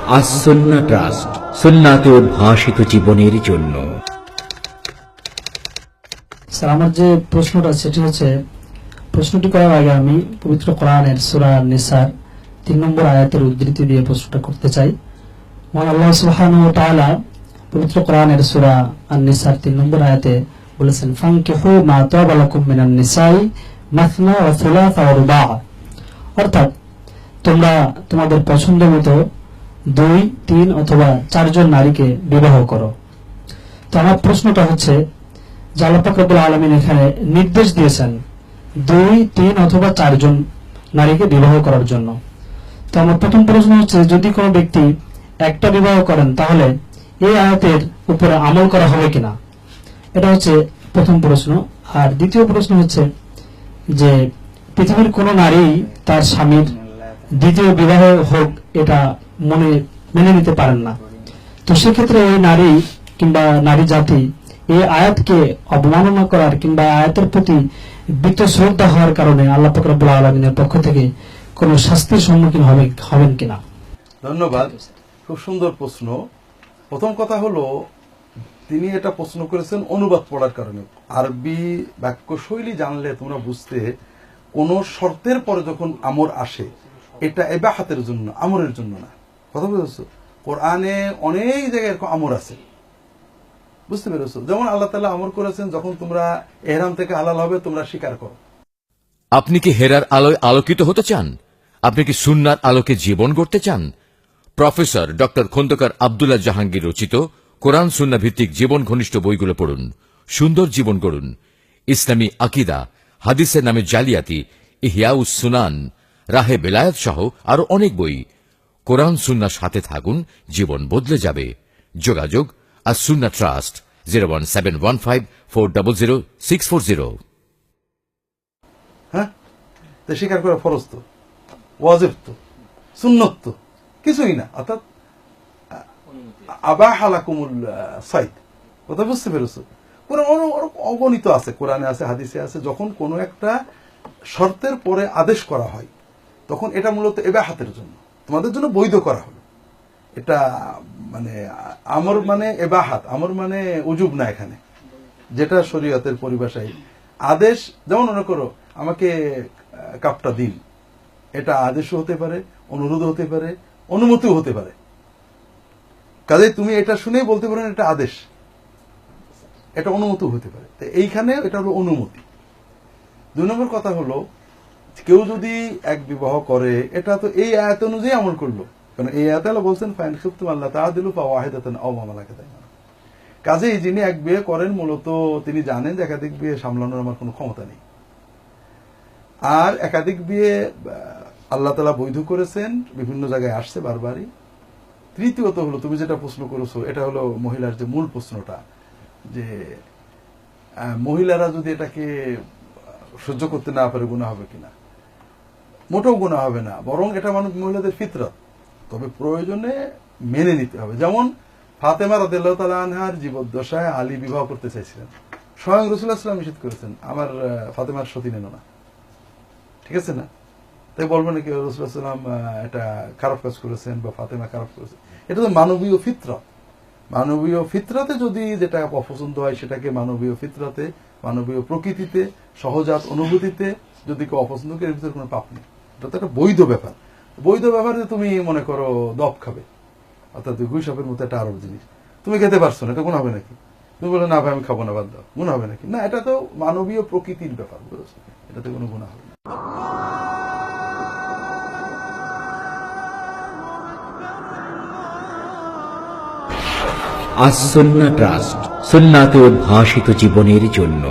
আসন্না trust, সুন্নাতে উদ্ভাসিত জীবনের জন্য। স্যার, আমার যে প্রশ্নটা সেটি হচ্ছে, প্রশ্নটি করার আগে আমি পবিত্র কোরআনের সূরা নিসার 3 নম্বর আয়াতের উদ্ধৃতি দিয়ে প্রশ্নটা করতে চাই। মহান আল্লাহ সুবহানাহু ওয়া তাআলা পবিত্র কোরআনের সূরা আন-নিসার 3 নম্বর আয়াতে বলেছেন, ফানকিহু মা তাবা লাকুম মিনান নিসাই মাসনা ওয়া সুলাসা ওয়া রুবা', অর্থাৎ তোমরা তোমাদের পছন্দ মতো 2, 3 অথবা 4 জন নারীকে বিবাহ করো। তো আমার প্রশ্নটা হচ্ছে যে আল্লাহ পাক রব্বুল আলামিন এখানে নির্দেশ দিয়েছেন 2, 3 অথবা 4 জন নারীকে বিবাহ করার জন্য। তো আমার প্রথম প্রশ্ন হচ্ছে, যদি কোনো ব্যক্তি একটা বিবাহ করেন তাহলে এই আয়াতের উপরে আমল করা হবে কিনা, এটা হচ্ছে প্রথম প্রশ্ন। আর দ্বিতীয় প্রশ্ন হচ্ছে যে পৃথিবীর কোনো নারী তার স্বামীর দ্বিতীয় বিবাহ হোক এটা মেনে নিতে পারেন না। তো সেক্ষেত্রে ওই নারী কিংবা নারী জাতি এই আয়াতকে অবমাননা করার কিংবা আয়াতের প্রতি বীতশ্রদ্ধা হওয়ার কারণে আল্লাহ পাক রব্বুল আলামিনের পক্ষ থেকে কোনো শাস্তির সম্মুখীন হবেন কিনা? ধন্যবাদ, খুব সুন্দর প্রশ্ন। প্রথম কথা হলো, তিনি এটা প্রশ্ন করেছেন অনুবাদ পড়ার কারণে। আরবি বাক্য শৈলী জানলে তোমরা বুঝতে, কোন শর্তের পরে যখন আমর আসে এটা ইবাহাতের জন্য, আমরের জন্য না। কথা বুঝেছো? কোরআনে অনেক জায়গায় এরকম আমর আছে, বুঝতে পেরেছো? যেমন আল্লাহ তাআলা আমর করেছেন, যখন তোমরা ইহরাম থেকে হালাল হবে তোমরা স্বীকার করো। আপনি কি হেরার আলোয় আলোকিত হতে চান? আপনি কি সুন্নার আলোকে জীবন গড়তে চান? প্রফেসর ডক্টর খন্দকার আব্দুল্লাহ জাহাঙ্গীর রচিত কোরআন সুন্নাহ ভিত্তিক জীবন ঘনিষ্ঠ বইগুলো পড়ুন, সুন্দর জীবন গড়ুন। ইসলামী আকিদা, হাদিসের নামে জালিয়াতি, ইহয়াউস সুনান, রাহে বেলায়েত সহ আরো অনেক বই। কোরআন সুন্নাহর সাথে থাকুন, জীবন বদলে যাবে। যোগাযোগ আস-সুন্নাহ ট্রাস্ট, 01715400640। হ্যাঁ, তো স্বীকার করা ফরজ তো, ওয়াজিব তো, সুন্নত তো কিছুই না। অর্থাৎ আবাহা লাকুমুল সাইদ, কথা বুঝতে পেরেছো? অগণিত আছে, কোরআনে আছে, হাদিসে আছে। যখন কোনো একটা শর্তের পরে আদেশ করা হয় তখন এটা মূলত ইবাহাতের জন্য, তোমাদের জন্য বৈধ করা হলো। এটা মানে আমর মানে ইবাহাত, আমর মানে উজুব না। এখানে যেটা শরীয়তের পরিভাষায় আদেশ, যেমন মনে করো আমাকে কাপটা দিন, এটা আদেশও হতে পারে, অনুরোধ হতে পারে, অনুমতিও হতে পারে। কাজে তুমি এটা শুনেই বলতে পারেন এটা আদেশ, এটা অনুমতি হতে পারে। তো এইখানে এটা হলো অনুমতি। 2 নম্বর কথা হলো, কেউ যদি এক বিবাহ করে, এটা তো এই আয়াত অনুযায়ী আমল করলো, কারণ এই আয়াতে আল্লাহ বলছেন ফাইন খিফতুম আল্লাহ তাআদিলু ফাওয়াহিদাতান আও মা মালাকাত আইমানুকুম। কাজেই যিনি এক বিয়ে করেন মূলত তিনি জানেন যে একাধিক বিয়ে সামলানোর আমার কোনো ক্ষমতা নেই। আর একাধিক বিয়ে আল্লাহ তাআলা বৈধ করেছেন, বিভিন্ন জায়গায় আসছে বারবারই। তৃতীয়ত হলো, তুমি যেটা প্রশ্ন করেছো এটা হলো মহিলার যে মূল প্রশ্নটা, যে মহিলারা যদি এটাকে সহ্য করতে না পারে গুনাহ হবে কিনা। মোটেও গুনাহ হবে না, বরং এটা মহিলাদের ফিতরত, তবে প্রয়োজনে মেনে নিতে হবে। যেমন ফাতেমা রাদিয়াল্লাহু তাআলা আনহার জীবদ্দশায় আলী বিবাহ করতে চাইছিলেন, স্বয়ং রাসূলুল্লাহ সাল্লাল্লাহু আলাইহি ওয়াসাল্লাম নিষেধ করেছেন, আমার ফাতেমার সতী নেন না। ঠিক আছে না? তাই বলবো নাকি রাসূলুল্লাহ সাল্লাল্লাহু আলাইহি ওয়াসাল্লাম এটা খারাপ কাজ করেছেন বা ফাতেমা খারাপ করেছেন? এটা তো মানবীয় ফিতরত। মানবীয় ফিতরতে যদি যেটা অপছন্দ হয় সেটাকে মানবীয় ফিতরতে, মানবীয় প্রকৃতিতে, সহজাত অনুভূতিতে যদি কেউ অপছন্দ করে, এর ভিতরে কোনো পাপ নেই। এটা তো একটা বৈধ ব্যাপার। বৈধ ব্যাপারে তুমি মনে করো দপ খাবে, অর্থাৎ গুইসাপের মতো একটা আরব জিনিস তুমি খেতে পারছো না, এটা গুণ হবে নাকি? তুমি বলে না ভাই আমি খাবো না, বাদ দাও, গুণ হবে নাকি? না, এটা তো মানবীয় প্রকৃতির ব্যাপার, বুঝেছো? এটাতে কোনো গুণ হবে না। আসন্না ট্রাস্ট, সুন্নাতে উদ্ভাসিত জীবনের জন্য।